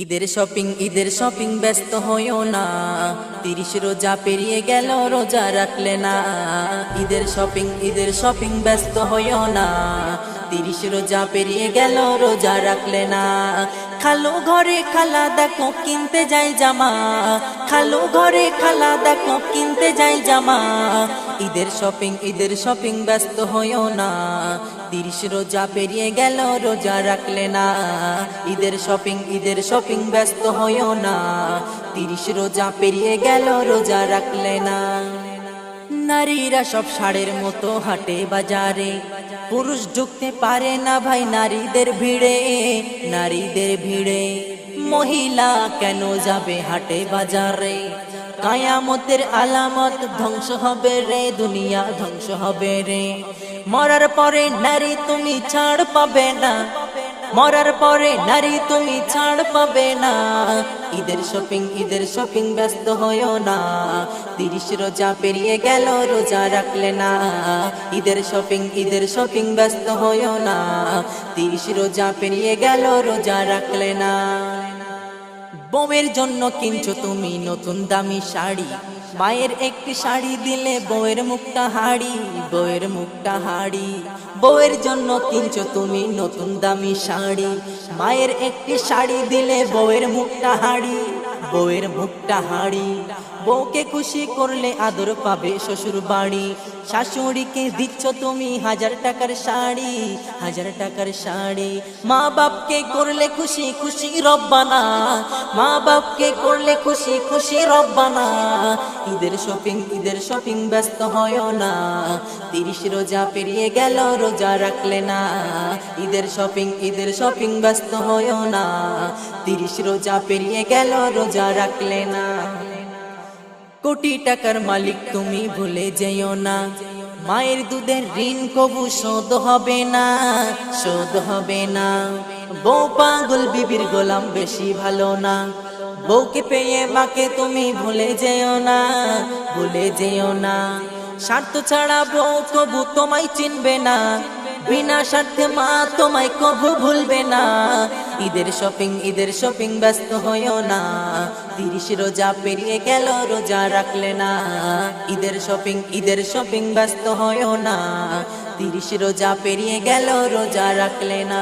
ঈদের শপিং ব্যস্ত হইও না, 30 রোজা পেরিয়ে গেল রোজা রাখলে না। ঈদের শপিং ব্যস্ত হইও না, 30 রোজা পেরিয়ে গেল রোজা রাখলে না। খালু ঘরে খালা দেখো কিনতে যাই জামা, খালু ঘরে খালা দেখো কিনতে যাই জামা। ঈদের শপিং ব্যস্ত হইও না, 30 রোজা পেরিয়ে গেল রোজা রাখলে না। ঈদের শপিং ব্যস্ত হইও না, 30 রোজা পেরিয়ে গেল রোজা রাখলে না। নারীরা সব ষাঁড়ের মতো হাটে বাজারে, পুরুষ ঢুকতে পারে না ভাই নারীদের ভিড়ে। নারীদের ভিড়ে মহিলা কেন যাবে হাটে বাজারে? কায়ামতের আলামত ধ্বংস হবে রে, দুনিয়া ধ্বংস হবে রে। মরার পরে নারী তুমি ছাড় পাবে না, মরার পরে নারী তুমি ছাড় পাবে না। ঈদের শপিং ব্যস্ত হইও না, 30 রোজা পেরিয়ে গেল রোজা রাখলে না। ঈদের শপিং ব্যস্ত হইও না, 30 রোজা পেরিয়ে গেল রোজা রাখলে না। বউয়ের জন্য কিনছো তুমি নতুন দামি শাড়ি, মায়ের একটি শাড়ি দিলে বউয়ের মুখটা হাড়ি, বউয়ের মুখটা হাড়ি। বউয়ের জন্য কিনছো তুমি নতুন দামি শাড়ি, মায়ের একটি শাড়ি দিলে বউয়ের মুখটা হাড়ি, বউয়ের মুখটা হাড়ি। বউকে খুশি করলে আদর পাবে শ্বশুর বাড়ি, শাশুড়িকে দিচ্ছ তুমি 1000 টাকার শাড়ি, 1000 টাকার শাড়ি। মা বাপকে করলে খুশি খুশি রব্বানা, মা বাপকে করলে খুশি খুশি রব্বানা। ঈদের শপিং ব্যস্ত হইও না, 30 রোজা পেরিয়ে গেল রোজা রাখলে না। ঈদের শপিং ব্যস্ত হইও না, 30 রোজা পেরিয়ে গেল রোজা রাখলে না। কোটি টাকার মালিক তুমি ভুলে যেও না, মায়ের দুধের ঋণ কবু শোধ হবে না, শোধ হবে না। বউ পাগল বিবির গোলাম বেশি ভালো না, বউকে পেয়ে মাকে তুমি ভুলে যেও না, ভুলে যেও না। স্বার্থ ছাড়া বউ কবু তোমায় চিনবে না, বিনা স্বার্থে মা তোমায় কবু ভুলবে না। ঈদের শপিং ব্যস্ত হইও না, 30 রোজা পেরিয়ে গেল রোজা রাখলে না। ঈদের শপিং ব্যস্ত হইও না, 30 রোজা পেরিয়ে গেল রোজা রাখলে না।